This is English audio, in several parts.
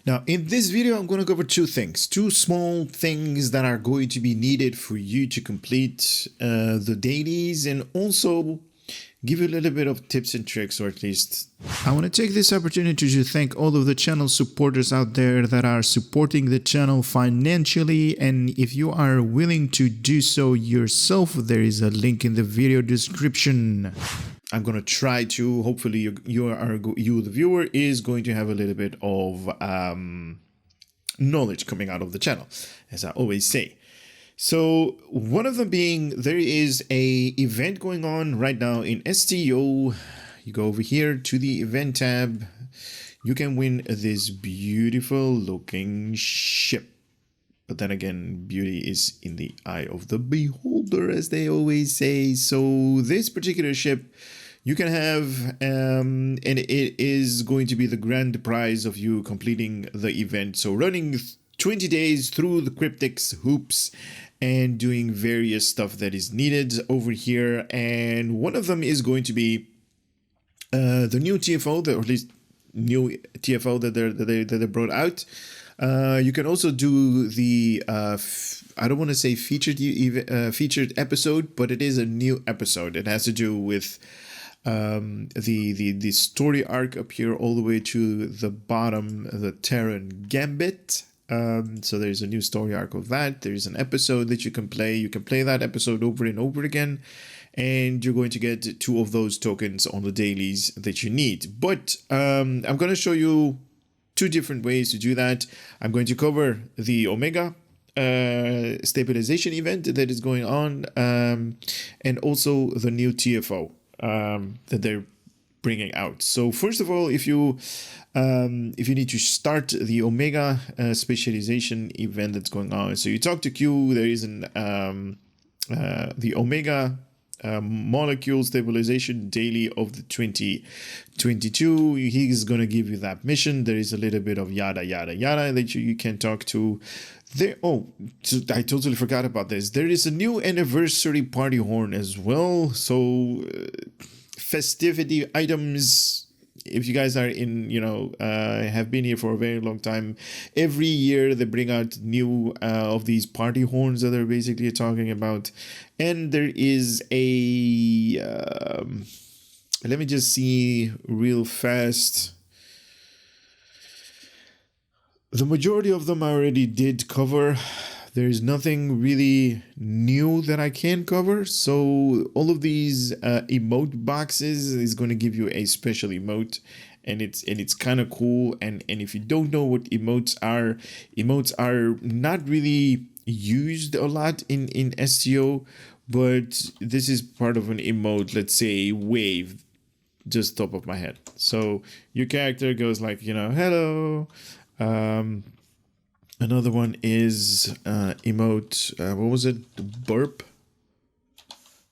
Now, in this video, I'm going to cover two small things that are going to be needed for you to complete the dailies, and also give you a little bit of tips and tricks, or at least I want to take this opportunity to thank all of the channel supporters out there that are supporting the channel financially. And if you are willing to do so yourself, there is a link in the video description. I'm going to try to, hopefully you the viewer is going to have a little bit of knowledge coming out of the channel, as I always say. So one of them being, there is a event going on right now in STO. You go over here to the event tab. You can win this beautiful looking ship. But then again, beauty is in the eye of the beholder, as they always say. So this particular ship you can have, and it is going to be the grand prize of you completing the event. So running 20 days through the cryptics hoops and doing various stuff that is needed over here. And one of them is going to be the new TFO, or at least new TFO that they brought out. You can also do the I don't want to say featured episode, but it is a new episode. It has to do with the story arc up here all the way to the bottom, the Terran Gambit. So there's a new story arc of that. There's an episode that you can play. You can play that episode over and over again, and you're going to get 2 of those tokens on the dailies that you need. But I'm going to show you 2 different ways to do that. I'm going to cover the Omega stabilization event that is going on, and also the new TFO that they're bringing out. So first of all, if you need to start the Omega specialization event that's going on, so you talk to Q. There is an the Omega molecule stabilization daily of the 2022. He's going to give you that mission. There is a little bit of yada yada yada that you can talk to there. Oh, I totally forgot about this. There is a new anniversary party horn as well. So festivity items, if you guys are in, have been here for a very long time, every year they bring out new of these party horns that they're basically talking about. And there is a let me just see real fast. The majority of them I already did cover. There's nothing really new that I can cover. So all of these emote boxes is going to give you a special emote, and it's kind of cool. And if you don't know what emotes are not really used a lot in STO, but this is part of an emote. Let's say wave, just top of my head. So your character goes like, hello. Another one is emote. What was it? The burp.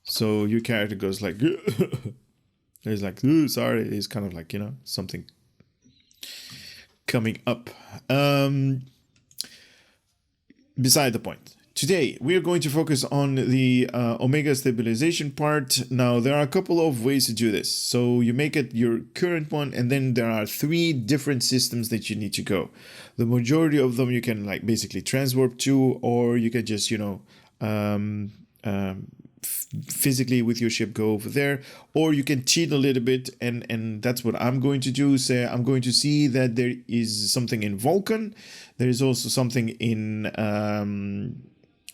So your character goes like, there's like, ooh, sorry. It's kind of like, something coming up. Beside the point. Today, we are going to focus on the Omega stabilization part. Now, there are a couple of ways to do this. So you make it your current one, and then there are 3 different systems that you need to go. The majority of them you can like basically transwarp to, or you can just, physically with your ship go over there, or you can cheat a little bit, and that's what I'm going to do. So I'm going to see that there is something in Vulcan. There is also something in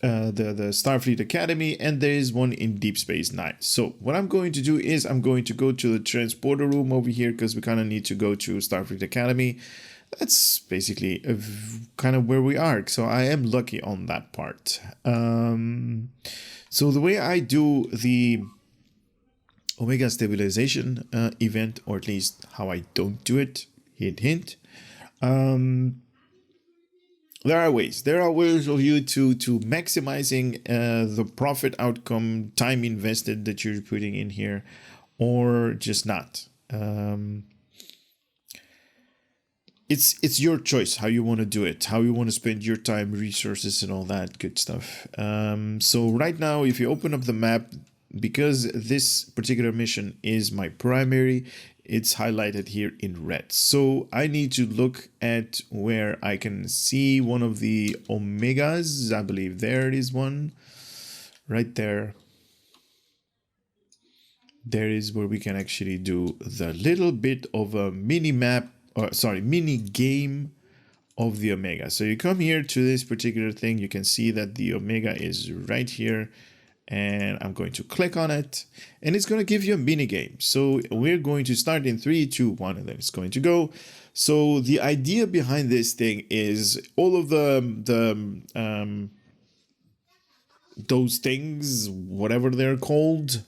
the Starfleet Academy, and there is one in Deep Space Nine. So what I'm going to do is I'm going to go to the transporter room over here, because we kind of need to go to Starfleet Academy. That's basically kind of where we are. So I am lucky on that part. So the way I do the Omega stabilization event, or at least how I don't do it, hint. There are ways. There are ways of you to maximizing the profit outcome, time invested that you're putting in here, or just not. It's your choice how you want to do it, how you want to spend your time, resources, and all that good stuff. So right now, if you open up the map, because this particular mission is my primary, it's highlighted here in red. So I need to look at where I can see one of the omegas. I believe there is one right there. There is where we can actually do the little bit of a mini map, or sorry, mini game of the omega. So you come here to this particular thing, you can see that the omega is right here, and I'm going to click on it, and it's going to give you a mini game. So we're going to start in 3, 2, 1, and then it's going to go. So the idea behind this thing is all of those things, whatever they're called,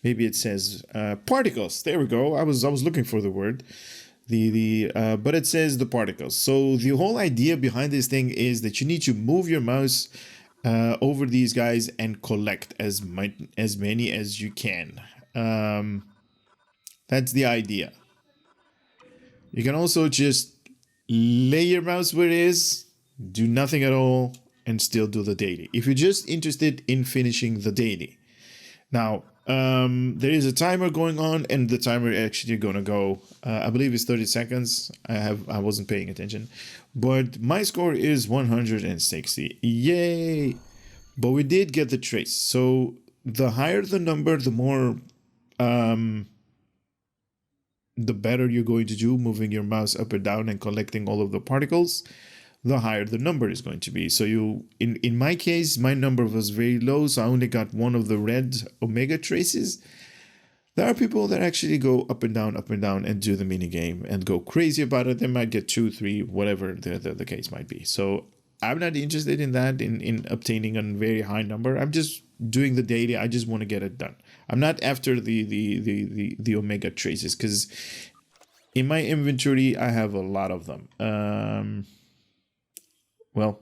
maybe it says particles. There we go. I was looking for the word. But it says the particles. So the whole idea behind this thing is that you need to move your mouse over these guys and collect as many as you can. That's the idea. You can also just lay your mouse where it is, do nothing at all, and still do the daily. If you're just interested in finishing the daily. Now, there is a timer going on, and the timer actually gonna go, I believe it's 30 seconds. I wasn't paying attention, but my score is 160. Yay! But we did get the trace. So the higher the number, the more, the better you're going to do moving your mouse up and down and collecting all of the particles, the higher the number is going to be. So in my case, my number was very low, so I only got one of the red omega traces. There are people that actually go up and down and do the mini game and go crazy about it. They might get 2, 3, whatever the case might be. So I'm not interested in that, in obtaining a very high number. I'm just doing the daily. I just want to get it done. I'm not after the omega traces, because in my inventory I have a lot of them. Well,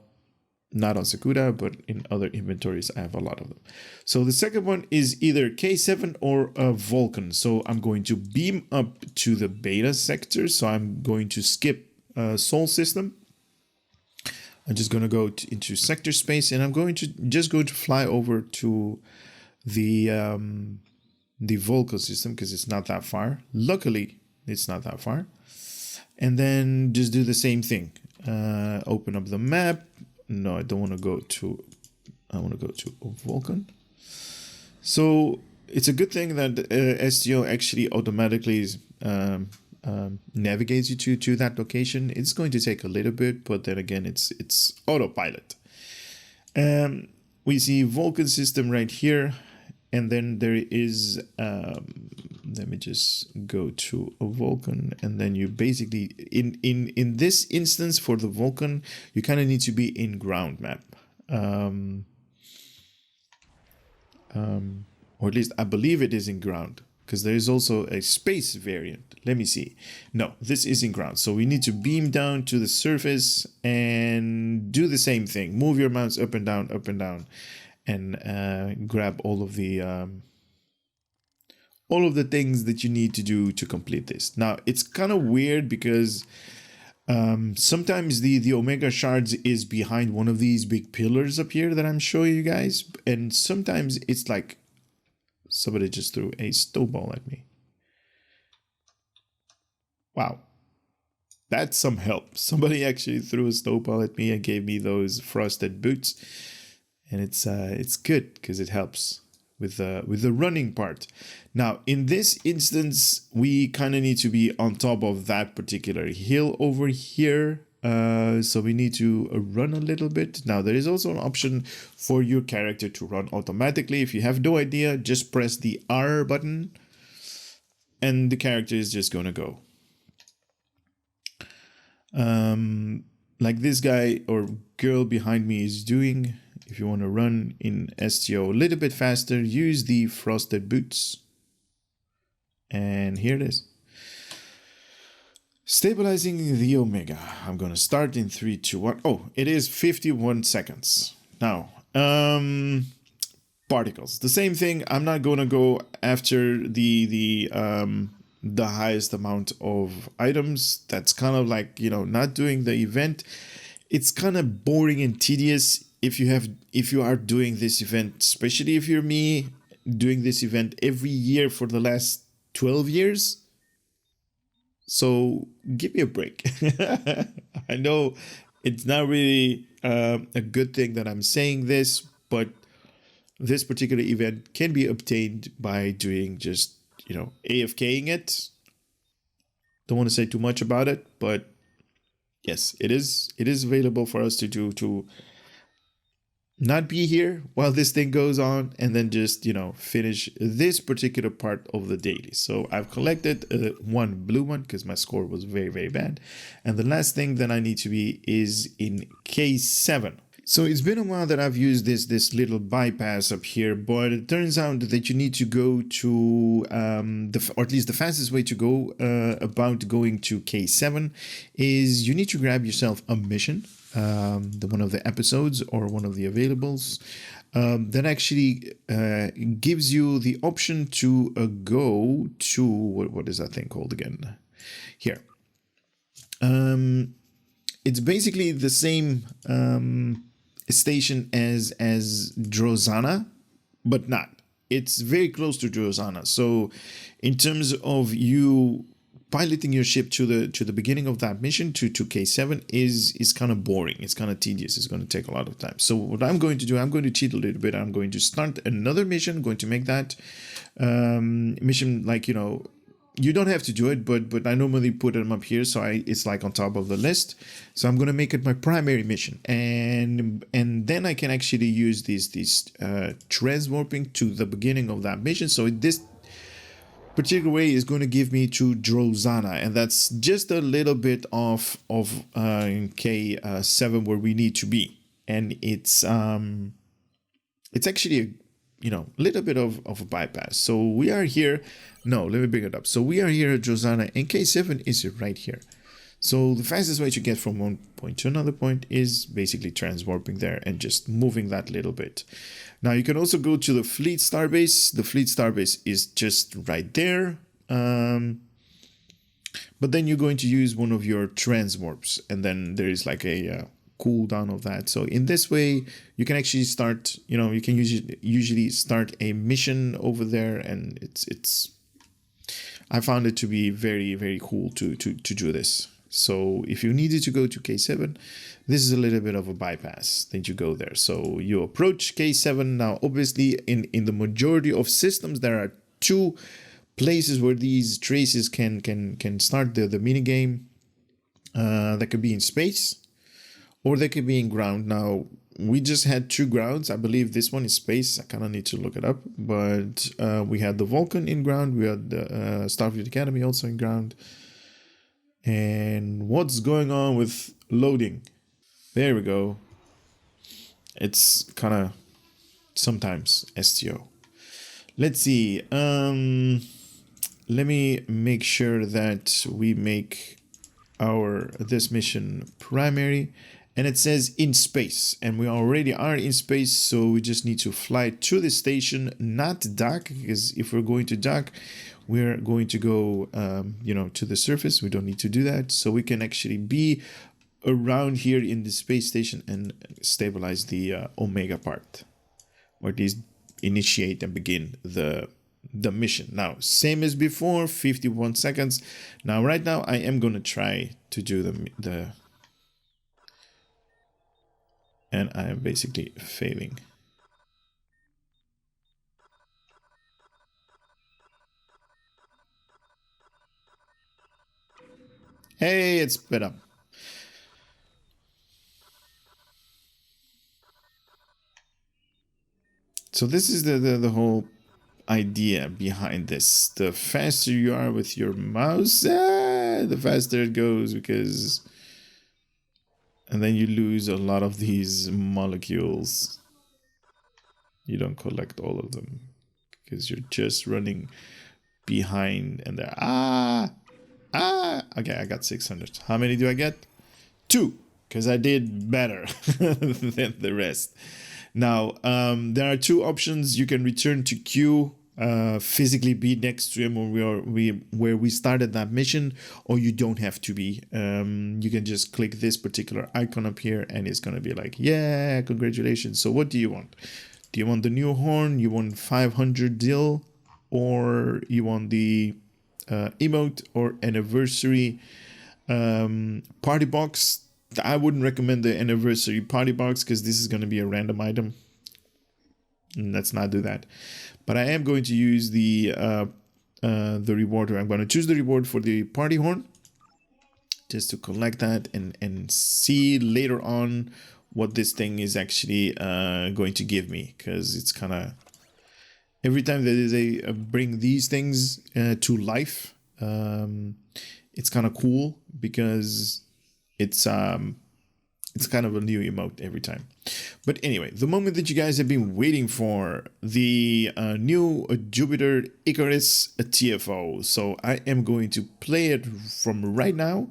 not on Sakura, but in other inventories, I have a lot of them. So the second one is either K7 or a Vulcan. So I'm going to beam up to the beta sector. So I'm going to skip Sol system. I'm just going to go into sector space, and I'm going to fly over to the Vulcan system, because it's not that far. Luckily, it's not that far. And then just do the same thing. Open up the map. No, I don't want to go to, I want to go to Vulcan. So it's a good thing that STO actually automatically navigates you to that location. It's going to take a little bit, but then again, it's autopilot. We see Vulcan system right here, and then there is, let me just go to a Vulcan, and then you basically, in this instance for the Vulcan, you kind of need to be in ground map. Or at least I believe it is in ground, because there is also a space variant. Let me see. No, this is in ground. So we need to beam down to the surface and do the same thing. Move your mouse up and down, and grab all of the things that you need to do to complete this. Now, it's kind of weird because sometimes the Omega Shards is behind one of these big pillars up here that I'm showing you guys. And sometimes it's like somebody just threw a snowball at me. Wow. That's some help. Somebody actually threw a snowball at me and gave me those frosted boots. And it's good because it helps with the running part. Now, in this instance, we kind of need to be on top of that particular hill over here. So we need to run a little bit. Now, there is also an option for your character to run automatically. If you have no idea, just press the R button and the character is just going to go. Like this guy or girl behind me is doing. If you want to run in STO a little bit faster, use the frosted boots. And here it is. Stabilizing the Omega. I'm going to start in 3, 2, 1. Oh, it is 51 seconds. Now, particles. The same thing. I'm not going to go after the highest amount of items. That's kind of like, not doing the event. It's kind of boring and tedious if you are doing this event, especially if you're me. doing this event every year for the last 12 years. So give me a break. I know it's not really a good thing that I'm saying this, but this particular event can be obtained by doing just, AFKing it. Don't want to say too much about it, but yes, it is available for us to do, to not be here while this thing goes on, and then just finish this particular part of the daily. So I've collected one blue one because my score was very, very bad, and the last thing that I need to be is in K7. So it's been a while that I've used this little bypass up here, but it turns out that you need to go to or at least the fastest way to go about going to K7 is you need to grab yourself a mission, one of the episodes or one of the availables that actually gives you the option to go to what is that thing called again? Here. It's basically the same station as Drozana, but not. It's very close to Drozana. So in terms of you piloting your ship to the beginning of that mission to K7 is kind of boring. It's kind of tedious. It's going to take a lot of time. So what I'm going to do, I'm going to cheat a little bit. I'm going to start another mission. I'm going to make that mission like, you don't have to do it, but I normally put them up here, so it's like on top of the list. So I'm gonna make it my primary mission, and then I can actually use these transwarping to the beginning of that mission. So this particular way is going to give me to Drozana, and that's just a little bit of K7 where we need to be, and it's actually a little bit of a bypass. So we are here. No, let me bring it up. So we are here at Drozana, and K7 is right here. So the fastest way to get from one point to another point is basically transwarping there and just moving that little bit. Now you can also go to the Fleet Starbase. The Fleet Starbase is just right there. But then you're going to use one of your transwarps, and then there is like a cooldown of that. So in this way, you can actually start. You can usually start a mission over there, and it's. I found it to be very, very cool to do this. So if you needed to go to K7, this is a little bit of a bypass. Then you go there. So you approach K7. Now, obviously, in the majority of systems, there are two places where these traces can start the mini game. That could be in space, or they could be in ground. Now, we just had two grounds. I believe this one is space. I kind of need to look it up. But we had the Vulcan in ground. We had the Starfleet Academy also in ground. And what's going on with loading? There we go. It's kind of sometimes STO. Let's see. Let me make sure that we make this mission primary. And it says in space, and we already are in space, so we just need to fly to the station, not dock, because if we're going to dock, we're going to go, to the surface. We don't need to do that, so we can actually be around here in the space station and stabilize the Omega part, or at least initiate and begin the mission. Now, same as before, 51 seconds. Now, right now, I am going to try to do the and I am basically failing. Hey, it's sped up. So this is the whole idea behind this. The faster you are with your mouse, the faster it goes, because... And then you lose a lot of these molecules. You don't collect all of them because you're just running behind, and they're okay, I got 600. How many do I get? 2, because I did better than the rest. Now, there are 2 options. You can return to Q, physically be next to him where we started that mission, or you don't have to be. You can just click this particular icon up here, and it's gonna be like, yeah, congratulations. So what do you want? Do you want the new horn? You want 500 dill? Or you want the emote or anniversary party box? I wouldn't recommend the anniversary party box because this is going to be a random item. Let's not do that. But I am going to use the reward, or I'm going to choose the reward for the party horn, just to collect that and see later on what this thing is actually going to give me, because it's kind of every time that they bring these things to life, it's kind of cool because it's kind of a new emote every time. But anyway, the moment that you guys have been waiting for, the new Jupiter Icarus TFO. So I am going to play it from right now.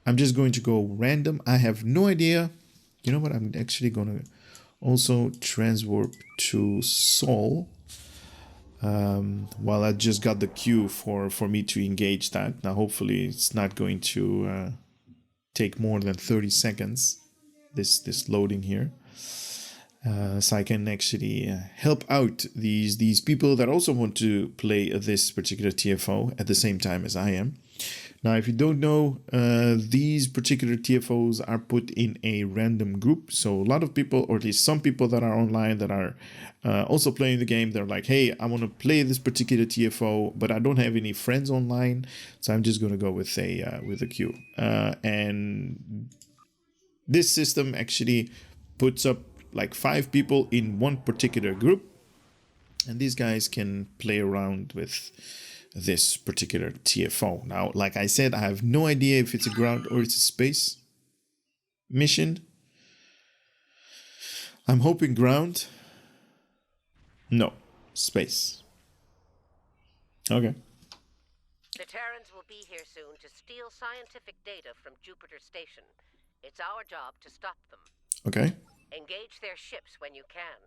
I'm just going to go random. I have no idea. You know what? I'm actually going to also transwarp to Sol. While I just got the queue for me to engage that. Now hopefully it's not going to take more than 30 seconds, this loading here, so I can actually help out these people that also want to play this particular TFO at the same time as I am. Now, if you don't know, these particular TFOs are put in a random group. So a lot of people, or at least some people that are online that are also playing the game, they're like, hey, I want to play this particular TFO, but I don't have any friends online. So I'm just going to go with a queue. And this system actually puts up like 5 people in one particular group. And these guys can play around with this particular TFO. Now, like I said, I have no idea if it's a ground or it's a space mission. I'm hoping ground. No, space. Okay. The Terrans will be here soon to steal scientific data from Jupiter Station. It's our job to stop them. Okay. Engage their ships when you can,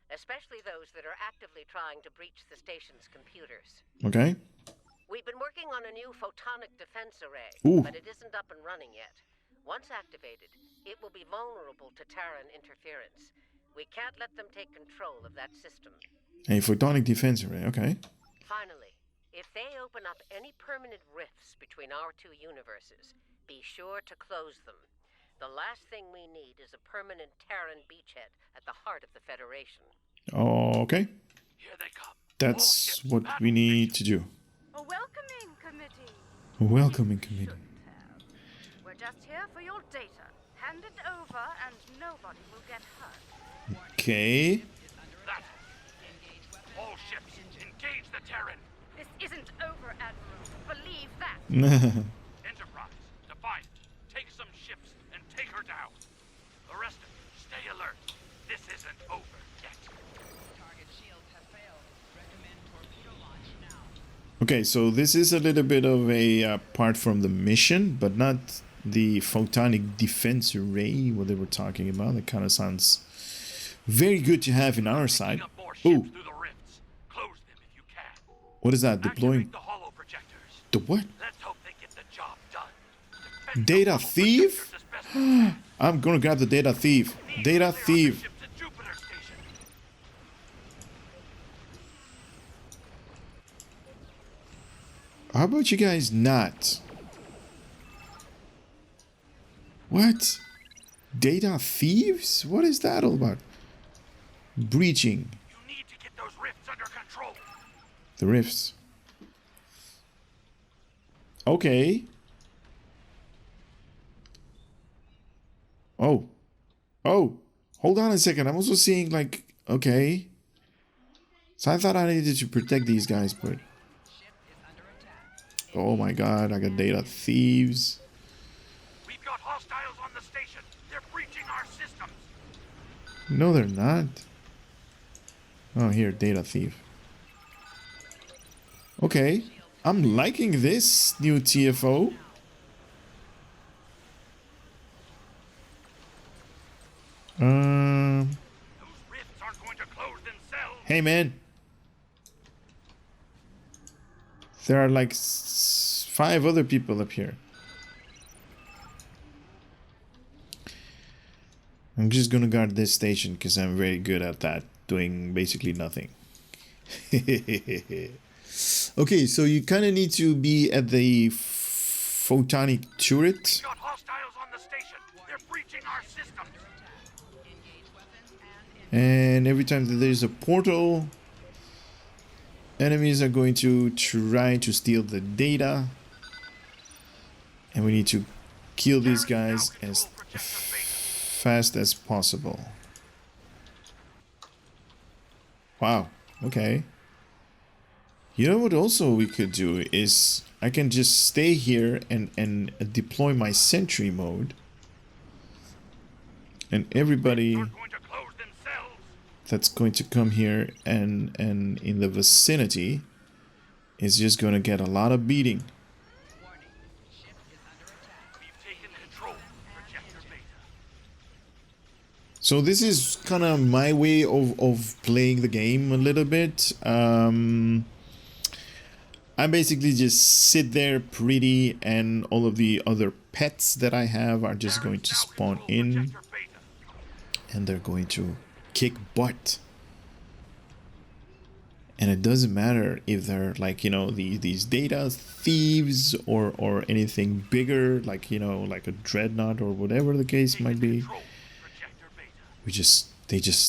especially those that are actively trying to breach the station's computers. Okay. We've been working on a new photonic defense array, but it isn't up and running yet. Once activated, it will be vulnerable to Terran interference. We can't let them take control of that system. A photonic defense array, okay. Finally, if they open up any permanent rifts between our 2 universes, be sure to close them. The last thing we need is a permanent Terran beachhead at the heart of the Federation. Okay. Here they come. That's what we need to do. A welcoming committee. A welcoming committee. We're just here for your data. Hand it over and nobody will get hurt. Okay. All ships, engage the Terran. This isn't over, Admiral. Believe that. Enterprise, Defiant, take some ships and take her down. The rest of you, stay alert. This isn't over yet. Target shields have failed. Recommend torpedo launch now. Okay, so this is a little bit of a part from the mission, but not the photonic defense array, what they were talking about. That kind of sounds very good to have in our side. Oh, what is that? Deploying the what? Let's hope they get the job done. Data thief? I'm gonna grab the data thief. Data thief. How about you guys not? What? Data thieves? What is that all about? Breaching. You need to get those rifts under control. The rifts. Okay. Oh. Oh. Hold on a second. I'm also seeing like, okay. So I thought I needed to protect these guys, but... Oh my god, I got data thieves. We've got hostiles on the station. They're breaching our systems. No, they're not. Oh, here, data thief. Okay. I'm liking this new TFO. Those rifts aren't going to close themselves. Hey, man. There are like 5 other people up here. I'm just gonna guard this station because I'm very good at that. doing basically nothing. Okay, so you kind of need to be at the photonic turret. Got hostiles on the station. They're breaching our systems. Engage weapons and And every time that there's a portal, enemies are going to try to steal the data. And we need to kill these guys as fast as possible. Wow, okay. You know what also we could do is I can just stay here and deploy my sentry mode. And everybody Are going to close themselves. that's going to come here and in the vicinity is just going to get a lot of beating. warning. Ship is under attack. We've taken control. Projector beta. So this is kind of my way of playing the game a little bit. I basically just sit there pretty, and all of the other pets that I have are just going to spawn in, Projector beta. and they're going to kick butt. And it doesn't matter if they're like, you know, these data thieves or anything bigger, like, you know, like a dreadnought or whatever the case might be. Control. Projector beta.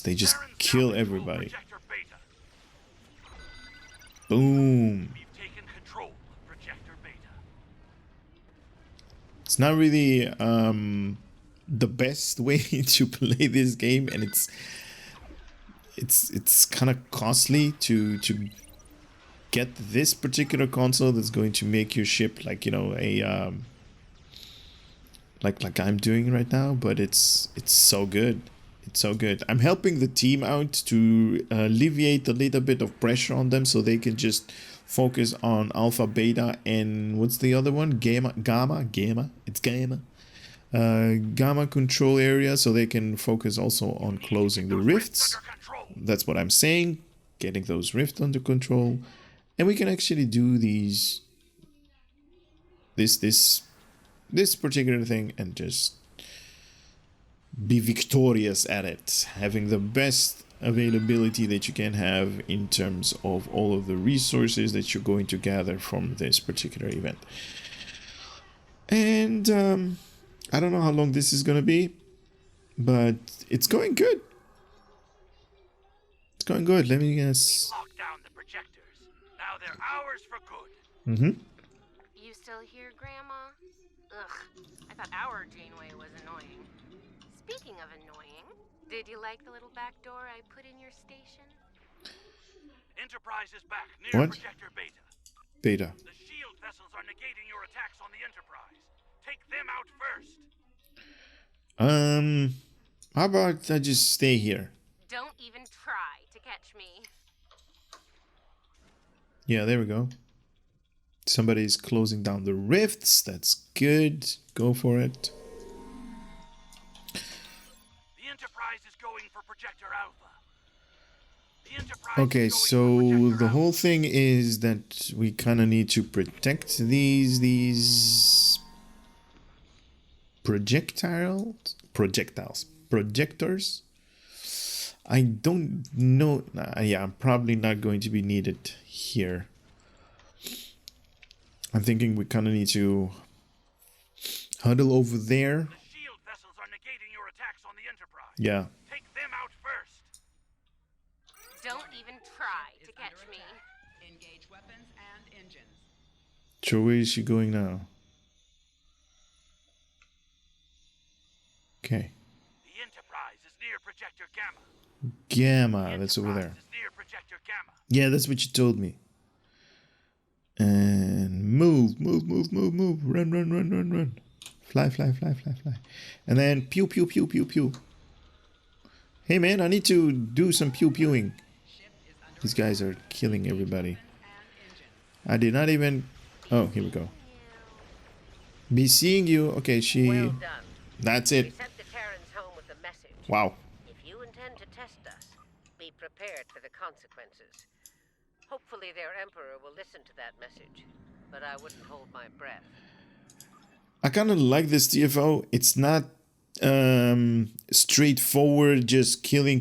They just kill everybody. Projector beta. Boom. We've taken control. Projector beta. It's not really the best way to play this game, and it's kind of costly to get this particular console that's going to make your ship like, you know, a like I'm doing right now, but it's so good. It's so good. I'm helping the team out to alleviate a little bit of pressure on them so they can just focus on alpha, beta, and what's the other one? Gamma. It's gamma. Gamma control area, so they can focus also on closing the rifts. Under control. That's what I'm saying. Getting those rifts under control, and we can actually do this particular thing and just be victorious at it, having the best availability that you can have in terms of all of the resources that you're going to gather from this particular event. And I don't know how long this is going to be, but it's going good. It's going good. Let me guess. Lock down the projectors. Now they're ours for good. Mm-hmm. You still here, Grandma? Ugh, I thought our Janeway was annoying. Speaking of annoying, did you like the little back door I put in your station? Enterprise is back near What? Projector beta. Beta. The shield vessels are negating your attacks on the Enterprise. Take them out first. How about I just stay here? Don't even try to catch me. Yeah, there we go. Somebody's closing down the rifts. That's good. Go for it. The Enterprise is going for Projector Alpha. The Enterprise Okay, is going for so Projector the Alpha. whole thing is that we kind of need to protect these projectors. I don't know. Yeah, I'm probably not going to be needed here. I'm thinking we kind of need to huddle over there. The shield vessels are negating your attacks on the Enterprise. Yeah. Take them out first. Don't even try Is to catch under me. attack. Engage weapons and engines. So where is she going now? Okay. The Enterprise is near Projector Gamma. Gamma, that's over Enterprise there. is near Projector Gamma. Yeah, that's what you told me. And move. Run. Fly. And then pew. Hey man, I need to do some pew-pewing. Ship is under These guys are killing everybody. and engines. I did not even... Oh, here we go. Be seeing you. Okay, she... Well done. That's We it. sent the Terrans home with a message. Wow. If you intend to test us, be prepared for the consequences. Hopefully their Emperor will listen to that message, but I wouldn't hold my breath. I kind of like this TFO. It's not straightforward, just killing.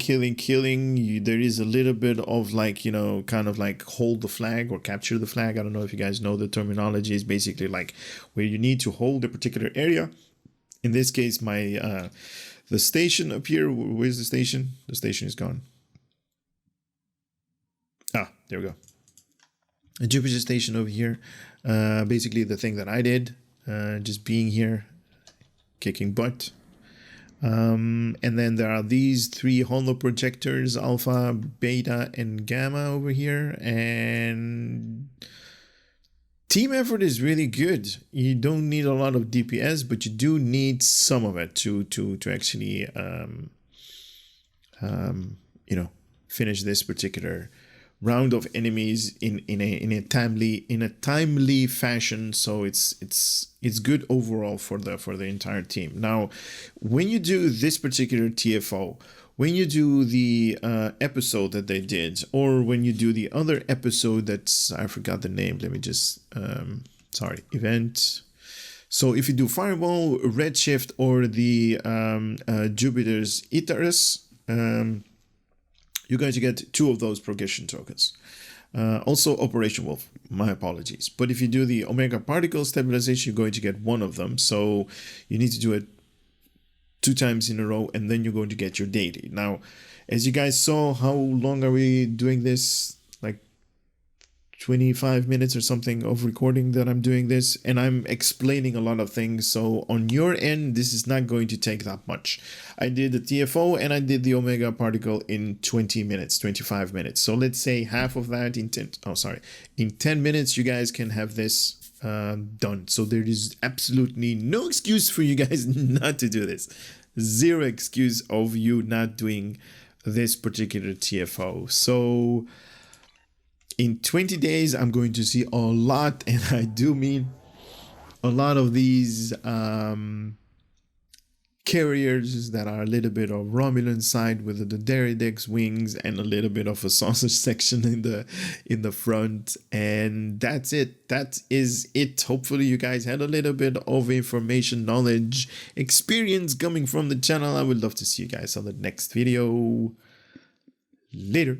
There is a little bit of like, kind of like hold the flag or capture the flag. I don't know if you guys know the terminology. Is basically like where you need to hold a particular area. In this case, my the station up here, where's the station? The station is gone. Ah, there we go. A Jupiter station over here. Basically the thing that I did, just being here, kicking butt. And then there are these 3 holo projectors, alpha, beta, and gamma over here. And team effort is really good. You don't need a lot of DPS, but you do need some of it to actually finish this particular round of enemies in a timely fashion. So it's good overall for the entire team. Now, when you do this particular TFO, when you do the episode that they did, or when you do the other episode that's, I forgot the name. Let me just event. So if you do Fireball, Redshift, or the Jupiter's Icarus, you're going to get 2 of those progression tokens. Also Operation Wolf, my apologies. But if you do the Omega Particle Stabilization, you're going to get 1 of them. So you need to do it 2 times in a row, and then you're going to get your daily. Now, as you guys saw, how long are we doing this? Like 25 minutes or something of recording that I'm doing this, and I'm explaining a lot of things. So on your end, this is not going to take that much. I did the TFO and I did the Omega Particle in 20 minutes, 25 minutes. So let's say half of that in 10 minutes, you guys can have this done. So there is absolutely no excuse for you guys not to do this. Zero excuse of you not doing this particular TFO. So in 20 days, I'm going to see a lot, and I do mean a lot of these carriers that are a little bit of Romulan side with the Deridex wings and a little bit of a sausage section in the front. And that's it. That is it. Hopefully you guys had a little bit of information, knowledge, experience coming from the channel. I would love to see you guys on the next video. Later.